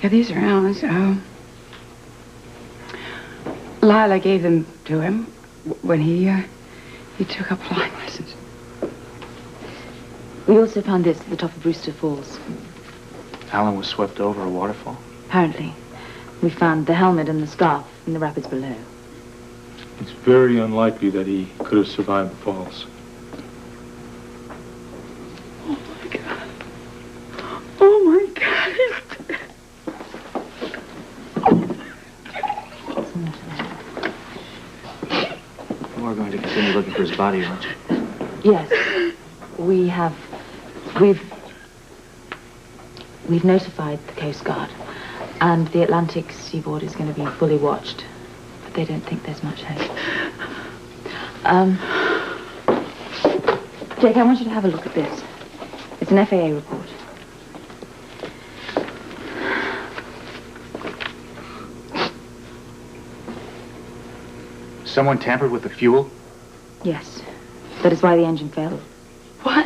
Yeah, these are Alan's. Lila gave them to him when he took up flying lessons. We also found this at the top of Brewster Falls. Alan was swept over a waterfall? Apparently. We found the helmet and the scarf in the rapids below. It's very unlikely that he could have survived the falls. Oh, my God. Oh, my God. We're going to continue looking for his body, aren't you? Yes. We've notified the Coast Guard, and the Atlantic seaboard is going to be fully watched, but they don't think there's much hope. Jake, I want you to have a look at this. It's an FAA report. Someone tampered with the fuel? Yes. That is why the engine failed. What?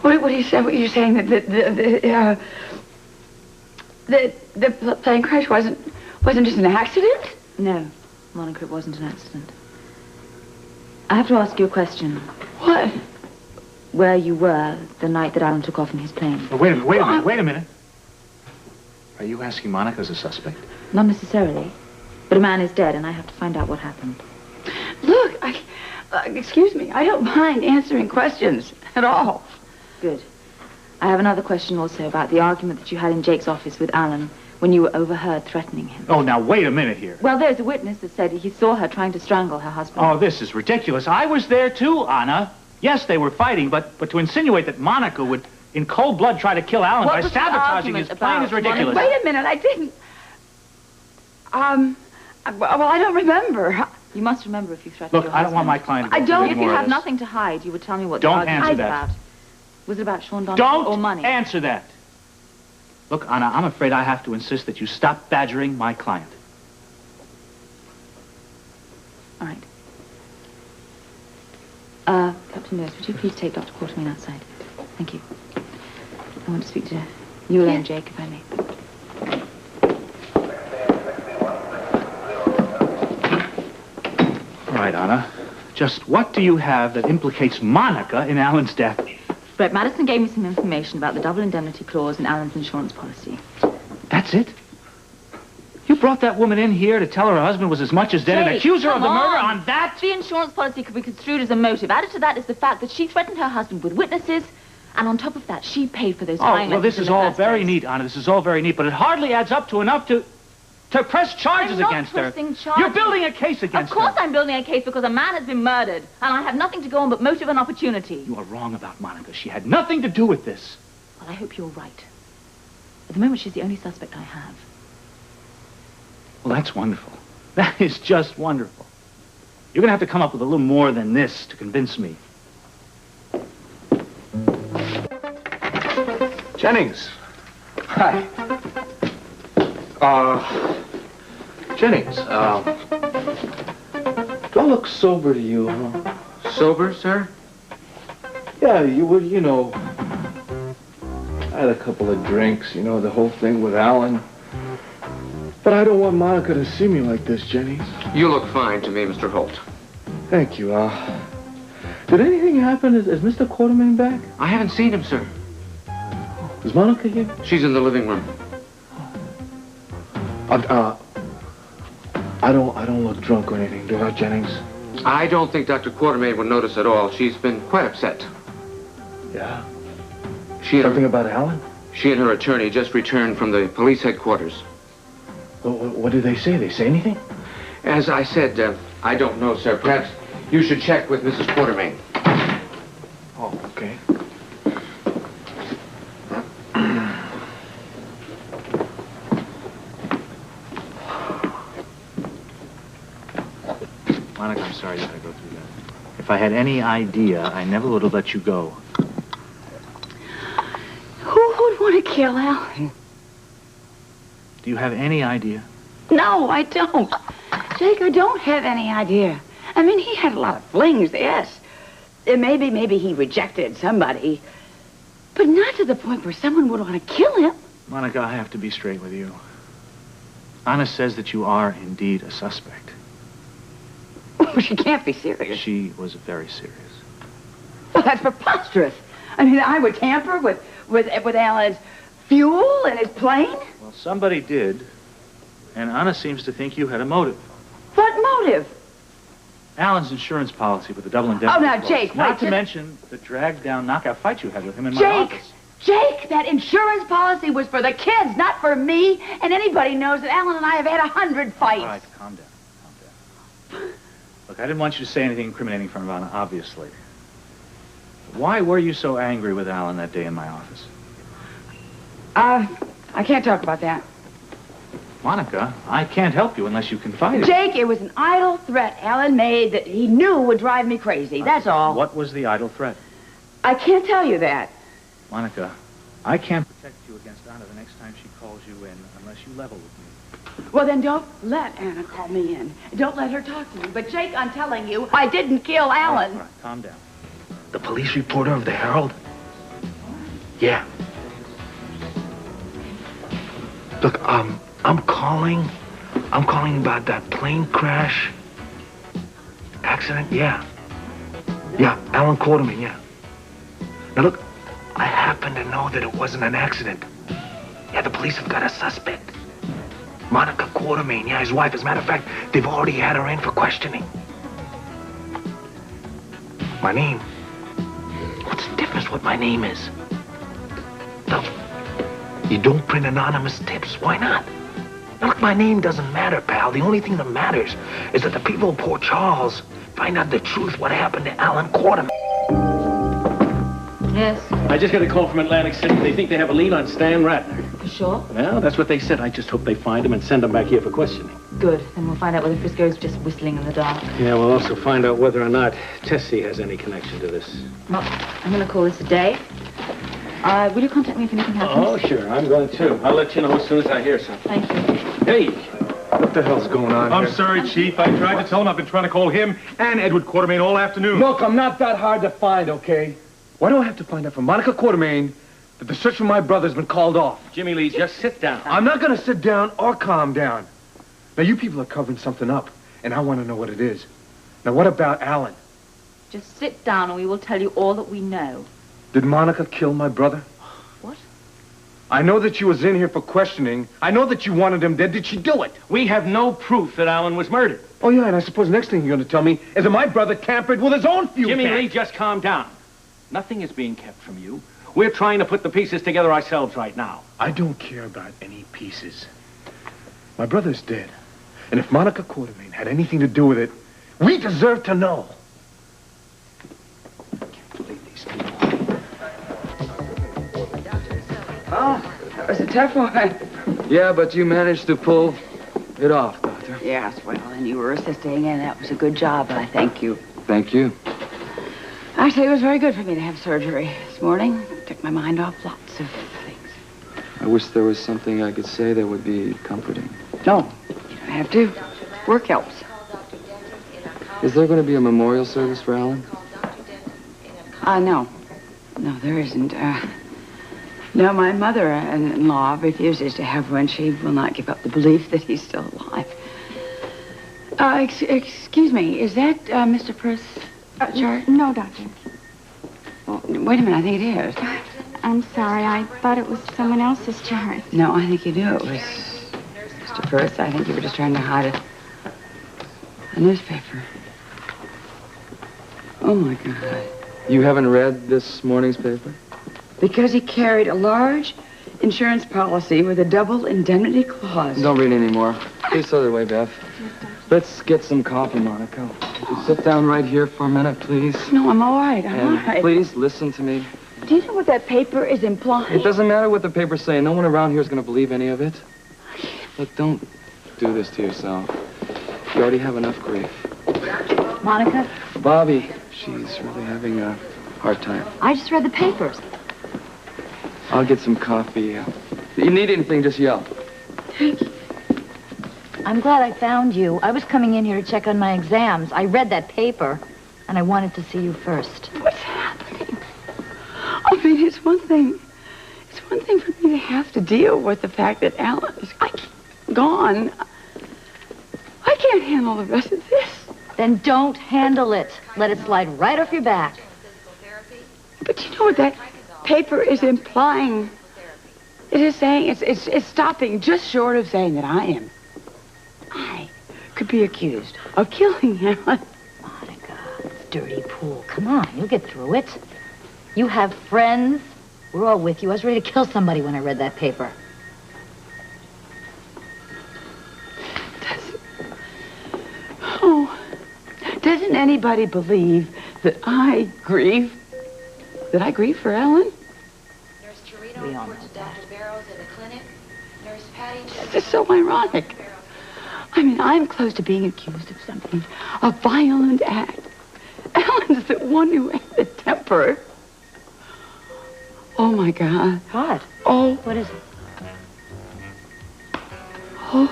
What are you saying? What you're saying that the plane crash wasn't just an accident? No, Monica, it wasn't an accident. I have to ask you a question. What? Where you were the night that Alan took off in his plane. Oh, wait a minute. Are you asking Monica as a suspect? Not necessarily, but a man is dead, and I have to find out what happened. Look, excuse me, I don't mind answering questions at all. Good. I have another question also about the argument that you had in Jake's office with Alan when you were overheard threatening him. Oh, now, wait a minute here. Well, there's a witness that said he saw her trying to strangle her husband. Oh, this is ridiculous. I was there too, Anna. Yes, they were fighting, but to insinuate that Monica would, in cold blood, try to kill Alan by sabotaging his plane is ridiculous. Wait a minute, I didn't. Well, I don't remember. You must remember if you threatened Look, your I husband. don't want my client to go I don't. through If any you more of have this. nothing to hide, you would tell me what Don't the argument answer was that. about. Was it about Sean Donovan or money? Don't answer that. Look, Anna, I'm afraid I have to insist that you stop badgering my client. All right. Captain Nurse, would you please take Dr. Quartermain outside? Thank you. I want to speak to you alone, Jake, if I may. All right, Anna. Just what do you have that implicates Monica in Alan's death? Brett Madison gave me some information about the double indemnity clause in Alan's insurance policy. That's it? You brought that woman in here to tell her husband was as much as dead and accuse her of the murder on that? The insurance policy could be construed as a motive. Added to that is the fact that she threatened her husband with witnesses, and on top of that, she paid for those flying well, this lessons is in the all first very place. neat, Anna. This is all very neat, but it hardly adds up to enough to press charges against her. You're building a case against her. Of course I'm building a case because a man has been murdered, and I have nothing to go on but motive and opportunity. You are wrong about Monica. She had nothing to do with this. Well, I hope you're right. At the moment, she's the only suspect I have. Well, that's wonderful. That is just wonderful. You're going to have to come up with a little more than this to convince me. Jennings. Hi. Jennings, do I look sober to you, huh? Sober, sir? Yeah, you would, you know. I had a couple of drinks, you know, the whole thing with Alan. But I don't want Monica to see me like this, Jennings. You look fine to me, Mr. Holt. Thank you, Did anything happen? Is Mr. Quartermain back? I haven't seen him, sir. Is Monica here? She's in the living room. I don't look drunk or anything, do I, Jennings? I don't think Dr. Quartermain would notice at all. She's been quite upset. Yeah? Something about Alan? She and her attorney just returned from the police headquarters. What did they say? They say anything? As I said, I don't know, sir. Perhaps you should check with Mrs. Quartermain. Oh, okay. Monica, I'm sorry you had to go through that. If I had any idea, I never would have let you go. Who would want to kill Alan? Do you have any idea? No, I don't. Jake, I don't have any idea. I mean, he had a lot of flings, yes. Maybe he rejected somebody. But not to the point where someone would want to kill him. Monica, I have to be straight with you. Anna says that you are indeed a suspect. Oh, she can't be serious. She was very serious. Well, that's preposterous. I mean, I would tamper with Alan's fuel and his plane? Well, somebody did, and Anna seems to think you had a motive. What motive? Alan's insurance policy with the double indemnity. Oh, now, clause. Jake, Not wait, to just- mention the drag-down knockout fight you had with him in my Jake! office. Jake, that insurance policy was for the kids, not for me. And anybody knows that Alan and I have had 100 fights. All right, calm down. Calm down. Look, I didn't want you to say anything incriminating in front of Anna, obviously. Why were you so angry with Alan that day in my office? I can't talk about that. Monica, I can't help you unless you confide in me. Jake, it was an idle threat Alan made that he knew would drive me crazy. That's all. What was the idle threat? I can't tell you that. Monica, I can't protect you against Anna the next time she calls you in unless you level with me. Well, then don't let Anna call me in. Don't let her talk to me. But, Jake, I'm telling you, I didn't kill Alan. All right, calm down. The police reporter of the Herald? Yeah. Look, I'm calling about that plane crash accident, yeah. Yeah, Alan Quarterman, yeah. Now look, I happen to know that it wasn't an accident. Yeah, the police have got a suspect. Monica Quartermain, yeah, his wife. As a matter of fact, they've already had her in for questioning. My name? What's the difference what my name is? No, you don't print anonymous tips. Why not? Now, look, my name doesn't matter, pal. The only thing that matters is that the people of Port Charles find out the truth what happened to Alan Quarterman. Yes, I just got a call from Atlantic City. They think they have a lead on Stan Ratner. for sure. Well, that's what they said. I just hope they find him and send him back here for questioning. Good. Then we'll find out whether Frisco's just whistling in the dark. Yeah, we'll also find out whether or not Tessie has any connection to this. Well, I'm going to call this a day. Will you contact me if anything happens? Oh, sure. I'm going to. I'll let you know as soon as I hear something. Thank you. Hey! What the hell's going on I'm here? sorry, Chief. I tried to tell him I've been trying to call him and Edward Quartermain all afternoon. Look, I'm not that hard to find, okay? Why do I have to find out from Monica Quartermain that the search for my brother's been called off? Jimmy Lee, just sit down. I'm not gonna sit down or calm down. Now, you people are covering something up, and I want to know what it is. Now, what about Alan? Just sit down and we will tell you all that we know. Did Monica kill my brother? What? I know that she was in here for questioning. I know that you wanted him dead. Did she do it? We have no proof that Alan was murdered. Oh, yeah, and I suppose the next thing you're going to tell me is that my brother tampered with his own fuel Jimmy tank. Lee, just calm down. Nothing is being kept from you. We're trying to put the pieces together ourselves right now. I don't care about any pieces. My brother's dead. And if Monica Quartermain had anything to do with it, we deserve to know. I can't believe these people. Oh, that was a tough one. Yeah, but you managed to pull it off, Doctor. Yes, well, and you were assisting, and that was a good job, and I thank you. Thank you. Actually, it was very good for me to have surgery this morning. Took my mind off lots of things. I wish there was something I could say that would be comforting. No, you don't have to. Work helps. Is there going to be a memorial service for Alan? No. No, there isn't. No, my mother-in-law refuses to have one. She will not give up the belief that he's still alive. Excuse me, is that Mr. Priss' chart? No, Doctor. Well, wait a minute, I think it is. I'm sorry. I thought it was someone else's chart. No, I think you do. It was Mr. Priss. I think you were just trying to hide a newspaper. Oh, my God. You haven't read this morning's paper? Because he carried a large insurance policy with a double indemnity clause. Don't read anymore. Please the other way, Beth. Let's get some coffee, Monica. Would you sit down right here for a minute, please? No, I'm all right. I'm all And right. please listen to me. Do you know what that paper is implying? It doesn't matter what the papers say. No one around here is going to believe any of it. Look, don't do this to yourself. You already have enough grief. Monica, Bobby, she's really having a hard time. I just read the papers. I'll get some coffee. If you need anything, just yell. I'm glad I found you. I was coming in here to check on my exams. I read that paper, and I wanted to see you first. What's happening? I mean, it's one thing It's one thing for me to have to deal with the fact that Alan is gone. I can't handle the rest of this. Then don't handle it. Let it slide right off your back. But you know what that paper is implying? It is saying, it's stopping just short of saying that I could be accused of killing Alan. Monica, it's dirty pool. Come on, you'll get through it. You have friends. We're all with you. I was ready to kill somebody when I read that paper. Doesn't anybody believe that I grieve for Ellen? Nurse Torino reports Dr. Barrows in the clinic. Nurse Patty... This is so ironic. I mean, I'm close to being accused of something, a violent act. Ellen's the one who had the temper. Oh, my God. What? Oh. What is it? Oh,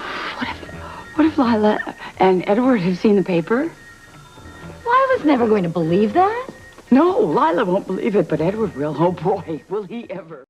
what if Lila and Edward have seen the paper? Well, I was never going to believe that. No, Lila won't believe it, but Edward will. Oh, boy, will he ever.